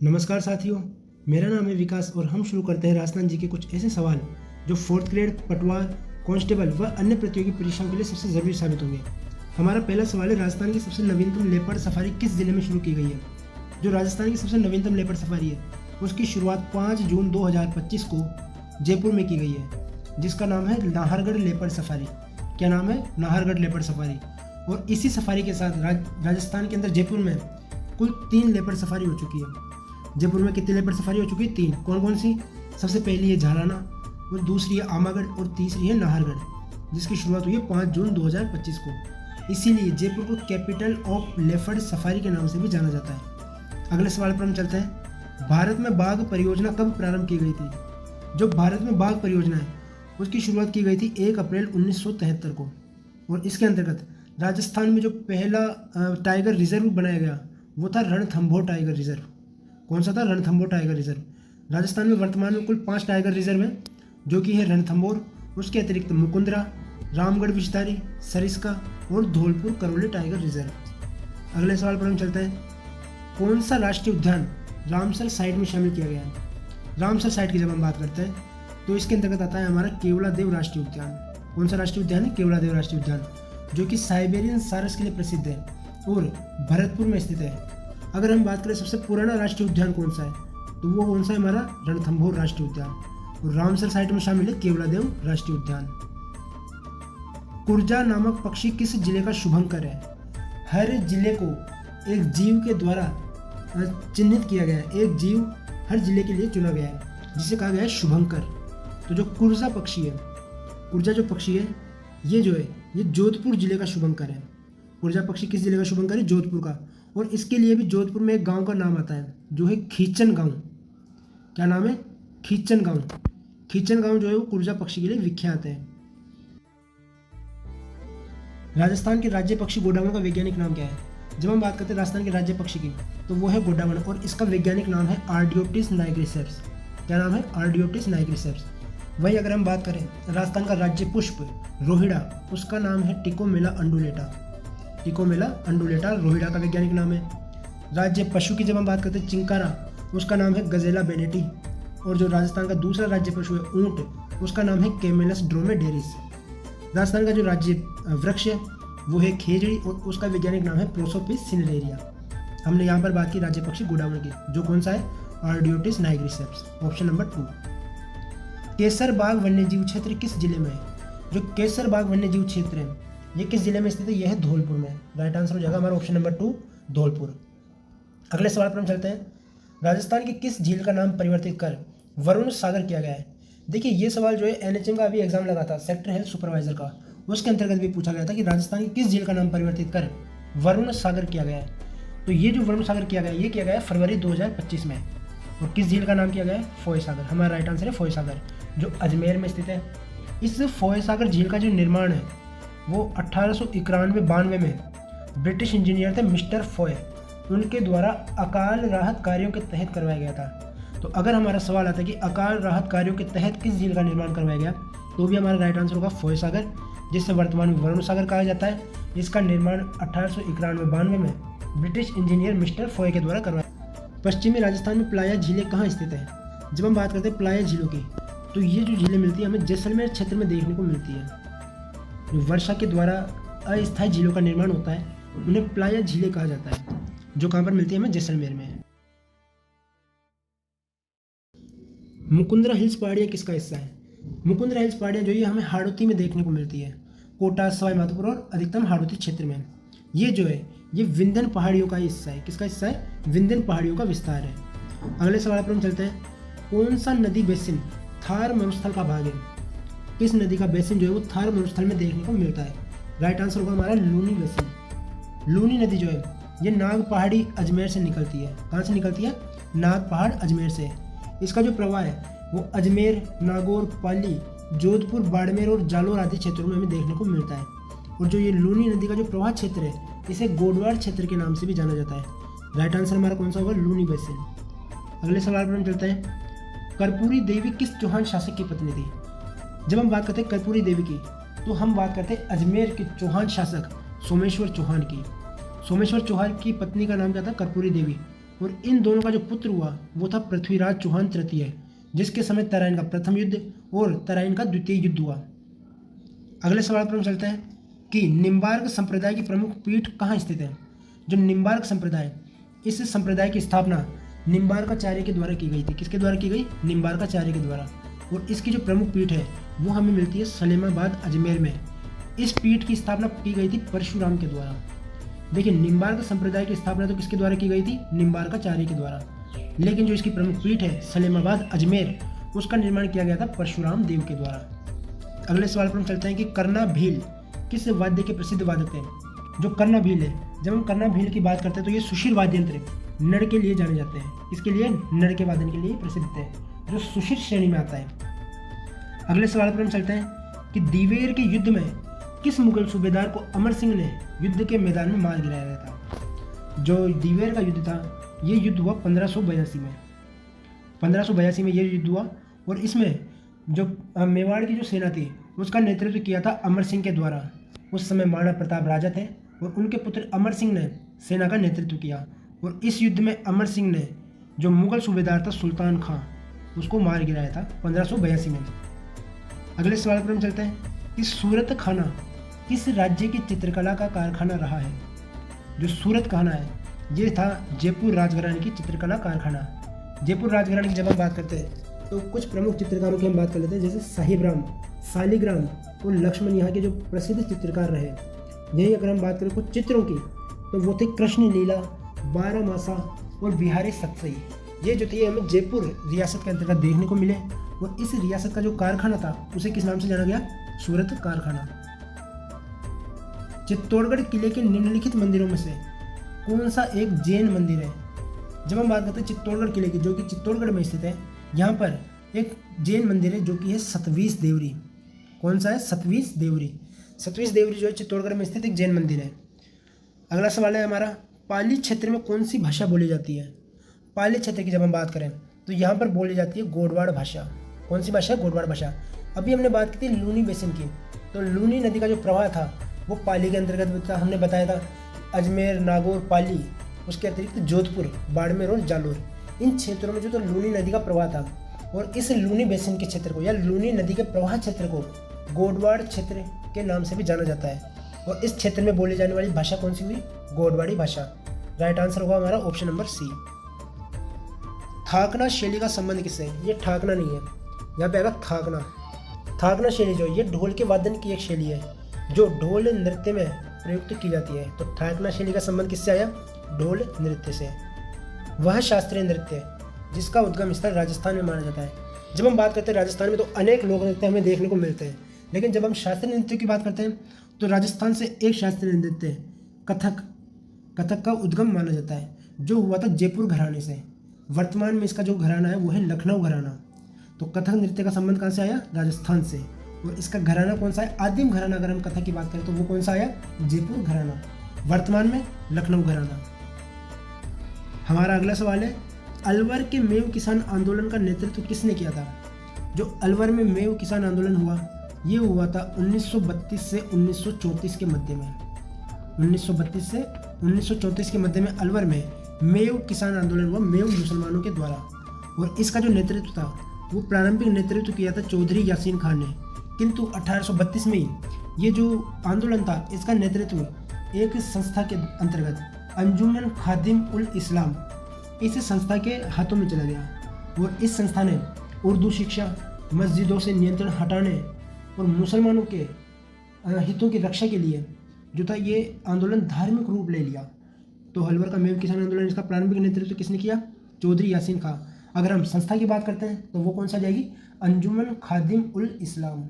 नमस्कार साथियों, मेरा नाम है विकास और हम शुरू करते हैं राजस्थान जी के कुछ ऐसे सवाल जो फोर्थ ग्रेड, पटवार, कांस्टेबल व अन्य प्रतियोगी परीक्षाओं के लिए सबसे ज़रूरी साबित होंगे। हमारा पहला सवाल है, राजस्थान की सबसे नवीनतम लेपर्ड सफारी किस जिले में शुरू की गई है? जो राजस्थान की सबसे नवीनतम लेपर्ड सफारी है उसकी शुरुआत 5 जून 2025 को जयपुर में की गई है, जिसका नाम है नाहरगढ़ लेपर्ड सफारी। क्या नाम है? Nahargarh leopard safari. और इसी सफारी के साथ राजस्थान के अंदर जयपुर में कुल 3 लेपर्ड सफारी हो चुकी है। जयपुर में कितनी लेपर्ड सफारी हो चुकी है? 3। कौन कौन सी? सबसे पहली है झालाना, और दूसरी है आमागढ़ और तीसरी है नाहरगढ़, जिसकी शुरुआत हुई है 5 जून 2025 को। इसीलिए जयपुर को कैपिटल ऑफ लेपर्ड सफारी के नाम से भी जाना जाता है। अगले सवाल पर हम चलते हैं। भारत में बाघ परियोजना कब प्रारंभ की गई थी? जो भारत में बाघ परियोजना है उसकी शुरुआत की गई थी 1 अप्रैल 1973 को। और इसके अंतर्गत राजस्थान में जो पहला टाइगर रिजर्व बनाया गया वो था रणथंभौर टाइगर रिजर्व। कौन सा था? Ranthambore tiger reserve. राजस्थान में वर्तमान में कुल 5 टाइगर रिजर्व हैं, जो कि है रणथंभौर, उसके अतिरिक्त मुकुंदरा, रामगढ़ विस्तारी, सरिस्का और धौलपुर करौली टाइगर रिजर्व। अगले सवाल पर हम चलते हैं। कौन सा राष्ट्रीय उद्यान रामसर साइट में शामिल किया गया है? रामसर साइट की जब हम बात करते हैं तो इसके अंतर्गत आता है हमारा केवलादेव राष्ट्रीय उद्यान। कौन सा राष्ट्रीय उद्यान है? केवलादेव राष्ट्रीय उद्यान, जो कि साइबेरियन सारस के लिए प्रसिद्ध है और भरतपुर में स्थित है। अगर हम बात करें सबसे पुराना राष्ट्रीय उद्यान कौन सा है, तो वो कौन सा है? हमारा रणथंभौर राष्ट्रीय उद्यान। और रामसर साइट में शामिल है केवलादेव राष्ट्रीय उद्यान। कुर्जा नामक पक्षी किस जिले का शुभंकर है? हर जिले को एक जीव के द्वारा चिन्हित किया गया है। एक जीव हर जिले के लिए चुना गया है, जिसे कहा गया है शुभंकर। तो जो कुर्जा पक्षी है, कुर्जा जो पक्षी है ये जो है ये जोधपुर जिले का शुभंकर है। कुर्जा पक्षी किस जिले का शुभंकर है? जोधपुर का। और इसके लिए भी जोधपुर में एक गांव का नाम आता है जो है खीचन गांव। क्या नाम है? खीचन गांव। खीचन गांव जो है वो कुर्जा पक्षी के लिए विख्यात है। राजस्थान के राज्य पक्षी गोडावण का वैज्ञानिक नाम क्या है? जब हम बात करते हैं राजस्थान के राज्य पक्षी की तो वो है गोडावण, और इसका वैज्ञानिक नाम है आर्डियोप्टिस नाइग्रिसेप्स। क्या नाम है? आर्डियोप्टिस नाइग्रिसेप्स। वही अगर हम बात करें राजस्थान का राज्य पुष्प रोहिड़ा, उसका नाम है टिकोमेला अंडुलेटा। टिकोमेला अंडुलेटा रोहिड़ा का वैज्ञानिक नाम है। राज्य पशु की जब हम बात करते हैं चिंकारा, उसका नाम है गजेला बेनेटी। और जो राजस्थान का दूसरा राज्य पशु है ऊंट, उसका नाम है कैमेलस ड्रोमेडेरिस। राजस्थान का जो राज्य वृक्ष है वो है खेजड़ी, और उसका वैज्ञानिक नाम है प्रोसोपिस सिनेरेरिया। हमने यहाँ पर बात की राज्य पक्षी गोडावण की, जो कौन सा है? आर्डियोप्टिस नाइग्रिसेप्स। Option number 2। केसर बाग वन्यजीव क्षेत्र किस जिले में है? जो केसर बाग वन्यजीव क्षेत्र है ये किस जिले में स्थित है? यह है धौलपुर में। राइट आंसर हो जाएगा हमारा ऑप्शन नंबर 2, धौलपुर। अगले सवाल पर हम चलते हैं। राजस्थान की किस झील का नाम परिवर्तित कर वरुण सागर किया गया है? देखिए ये सवाल जो है एनएचएम का अभी एग्जाम लगा था, सेक्टर हेल्थ सुपरवाइजर का, उसके अंतर्गत भी पूछा गया था कि राजस्थान की किस झील का नाम परिवर्तित कर वरुण सागर किया गया है। तो ये जो वरुण सागर किया गया है ये किया गया है फरवरी 2025 में। और किस झील का नाम किया गया है? फोय सागर। हमारा राइट आंसर है फोय सागर, जो अजमेर में स्थित है। इस फोय सागर झील का जो निर्माण है वो 1891-92 में ब्रिटिश इंजीनियर थे मिस्टर फोय, उनके द्वारा अकाल राहत कार्यों के तहत करवाया गया था। तो अगर हमारा सवाल आता है कि अकाल राहत कार्यों के तहत किस झील का निर्माण करवाया गया, तो भी हमारा राइट आंसर होगा फोय सागर, जिससे वर्तमान में वरुण सागर कहा जाता है। इसका निर्माण 1891-92 में ब्रिटिश इंजीनियर मिस्टर फोय के द्वारा करवाया। पश्चिमी राजस्थान में प्लाया झीलें कहाँ स्थित है? जब हम बात करते हैं प्लाया झीलों की तो ये जो झीलें मिलती है हमें जैसलमेर क्षेत्र में देखने को मिलती है। जो वर्षा के द्वारा अस्थायी झीलों का निर्माण होता है उन्हें प्लाया झीलें कहा जाता है, जो कहाँ पर मिलती है? हमें जैसलमेर में। मुकुंदरा हिल्स पहाड़ियाँ किसका हिस्सा है? मुकुंदरा हिल्स पहाड़ियाँ जो ये हमें हाड़ौती में देखने को मिलती है, कोटा, सवाई माधोपुर और अधिकतम हाड़ौती क्षेत्र में। ये जो है ये विंध्यन पहाड़ियों का हिस्सा है। किसका हिस्सा है? विंध्यन पहाड़ियों का विस्तार है। अगले सवाल पर हम चलते हैं। कौन सा नदी बेसिन थार मरुस्थल का भाग है? किस नदी का बेसिन जो है वो थार मरुस्थल में देखने को मिलता है? राइट आंसर होगा हमारा लूनी बेसिन। लूनी नदी जो है ये नाग पहाड़ी अजमेर से निकलती है। कहाँ से निकलती है? नाग पहाड़ अजमेर से। इसका जो प्रवाह है वो अजमेर, नागौर, पाली, जोधपुर, बाड़मेर और जालोर आदि क्षेत्रों में हमें देखने को मिलता है। और जो ये लूनी नदी का जो प्रवाह क्षेत्र है इसे गोडवाड़ क्षेत्र के नाम से भी जाना जाता है। राइट आंसर हमारा कौन सा होगा? लूनी बेसिन। अगले सवाल पर हम चलते हैं। कर्पूरी देवी किस चौहान शासक की पत्नी थी? जब हम बात करते हैं कर्पूरी देवी की तो हम बात करते हैं अजमेर के चौहान शासक सोमेश्वर चौहान की। सोमेश्वर चौहान की पत्नी का नाम क्या था? कर्पूरी देवी। और इन दोनों का जो पुत्र हुआ वो था पृथ्वीराज चौहान तृतीय, जिसके समय तराइन का प्रथम युद्ध और तराइन का द्वितीय युद्ध हुआ। अगले सवाल पर हम चलते हैं कि निम्बार्क संप्रदाय की प्रमुख पीठ कहाँ स्थित है। जो निम्बार्क संप्रदाय, इस संप्रदाय की स्थापना निम्बार्काचार्य के द्वारा की गई थी। किसके द्वारा की गई? निम्बार्काचार्य के द्वारा। और इसकी जो प्रमुख पीठ है वो हमें मिलती है सलेमाबाद अजमेर में। इस पीठ की स्थापना की गई थी परशुराम के द्वारा। देखिए, निम्बार्क संप्रदाय की स्थापना तो किसके द्वारा की गई थी? निम्बार्काचार्य के द्वारा। लेकिन जो इसकी प्रमुख पीठ है सलेमाबाद अजमेर, उसका निर्माण किया गया था परशुराम देव के द्वारा। अगले सवाल पर हम चलते हैं कि कर्णा भील किस वाद्य के प्रसिद्ध वादक थे। जो कर्णा भील है, जब हम कर्णा भील की बात करते हैं तो ये सुशील वाद्य यंत्र नड़ के लिए जाने जाते हैं। इसके लिए नड़ के वादन के लिए प्रसिद्ध थे, जो सुशील श्रेणी में आता है। अगले सवाल पर हम चलते हैं कि दीवेर के युद्ध में किस मुगल सूबेदार को अमर सिंह ने युद्ध के मैदान में मार गिराया था। जो दीवेर का युद्ध था, ये युद्ध हुआ 1582 में। 1582 में ये युद्ध हुआ और इसमें जो मेवाड़ की जो सेना थी उसका नेतृत्व किया था अमर सिंह के द्वारा। उस समय महाराणा प्रताप राजा थे और उनके पुत्र अमर सिंह ने सेना का नेतृत्व किया। और इस युद्ध में अमर सिंह ने जो मुगल सूबेदार था सुल्तान खां, उसको मार गिराया था 1582 में। अगले सवाल पर हम चलते हैं कि सूरत खाना किस राज्य की चित्रकला का कारखाना रहा है। जो सूरत खाना है ये था जयपुर राजघराने की चित्रकला कारखाना। जयपुर राजघराने की जब हम बात करते हैं तो कुछ प्रमुख चित्रकारों की हम बात कर लेते हैं, जैसे साहिबराम, शालिग्राम और लक्ष्मण यहाँ के जो प्रसिद्ध चित्रकार रहे। यही अगर हम बात करें कुछ चित्रों की तो वो थे कृष्ण लीला, बारहमासा और बिहारी सतसई। ये जो थे हमें जयपुर रियासत के अंतर्गत देखने को मिले। और इस रियासत का जो कारखाना था उसे किस नाम से जाना गया? सूरत कारखाना। चित्तौड़गढ़ किले के निम्नलिखित मंदिरों में से कौन सा एक जैन मंदिर है। जब हम बात करते हैं चित्तौड़गढ़ किले की, जो कि चित्तौड़गढ़ में स्थित है, यहाँ पर एक जैन मंदिर है जो कि है सतवीस देवरी। कौन सा है? सतवीस देवरी। सतवीस देवरी जो है चित्तौड़गढ़ में स्थित एक जैन मंदिर है। अगला सवाल है हमारा, पाली क्षेत्र में कौन सी भाषा बोली जाती है। पाली क्षेत्र की जब हम बात करें तो यहाँ पर बोली जाती है गोडवाड़ भाषा। कौन सी भाषा है? गोडवाड़ भाषा। अभी हमने बात की थी लूनी बेसिन की, तो लूनी नदी का जो प्रवाह था वो पाली के अंतर्गत था। हमने बताया था अजमेर, नागौर, पाली, उसके अतिरिक्त जोधपुर, बाड़मेर और जालोर, इन क्षेत्रों में जो तो लूनी नदी का प्रवाह था। और इस लूनी बेसिन के क्षेत्र को या लूनी नदी के प्रवाह क्षेत्र को गोडवाड़ क्षेत्र के नाम से भी जाना जाता है। और इस क्षेत्र में बोली जाने वाली भाषा कौन सी हुई? गोडवाड़ी भाषा। राइट आंसर होगा हमारा ऑप्शन नंबर सी। थाकना शैली का संबंध किससे है? ये ठाकना नहीं है, यहाँ पे आएगा थाकना। थाकना शैली जो है ये ढोल के वादन की एक शैली है जो ढोल नृत्य में प्रयुक्त की जाती है। तो थाकना शैली का संबंध किससे आया? ढोल नृत्य से। वह शास्त्रीय नृत्य जिसका उद्गम स्थल राजस्थान में माना जाता है। जब हम बात करते हैं राजस्थान में तो अनेक लोक नृत्य हमें देखने को मिलते हैं, लेकिन जब हम शास्त्रीय नृत्य की बात करते हैं तो राजस्थान से एक शास्त्रीय नृत्य कथक का उद्गम माना जाता है, जो हुआ था जयपुर घराने से। वर्तमान में इसका जो घराना है वो है लखनऊ घराना। तो कथक नृत्य का संबंध कहाँ से आया? राजस्थान से। और इसका घराना कौन सा है? आदिम घराना। अगर हम कथक की बात करें तो वो कौन सा आया? जयपुर घराना। वर्तमान में लखनऊ घराना। हमारा अगला सवाल है, अलवर के मेव किसान आंदोलन का नेतृत्व किसने किया था। जो अलवर में मेव किसान आंदोलन हुआ ये हुआ था 1932 से 1934 के मध्य में। 1932 से 1934 के मध्य में अलवर में मेव किसान आंदोलन हुआ मेव मुसलमानों के द्वारा। और इसका जो नेतृत्व था वो प्रारंभिक नेतृत्व किया था चौधरी यासीन खान ने। किंतु 1832 में ही ये जो आंदोलन था इसका नेतृत्व एक संस्था के अंतर्गत अंजुमन खादिम उल इस्लाम, इस संस्था के हाथों में चला गया। और इस संस्था ने उर्दू शिक्षा, मस्जिदों से नियंत्रण हटाने और मुसलमानों के हितों की रक्षा के लिए जो था ये आंदोलन धार्मिक रूप ले लिया। तो अलवर का मेव किसान आंदोलन, इसका प्रारंभिक नेतृत्व किसने किया? चौधरी यासीन खान। अगर हम संस्था की बात करते हैं तो वो कौन सा जाएगी? अंजुमन खादिम उल इस्लाम।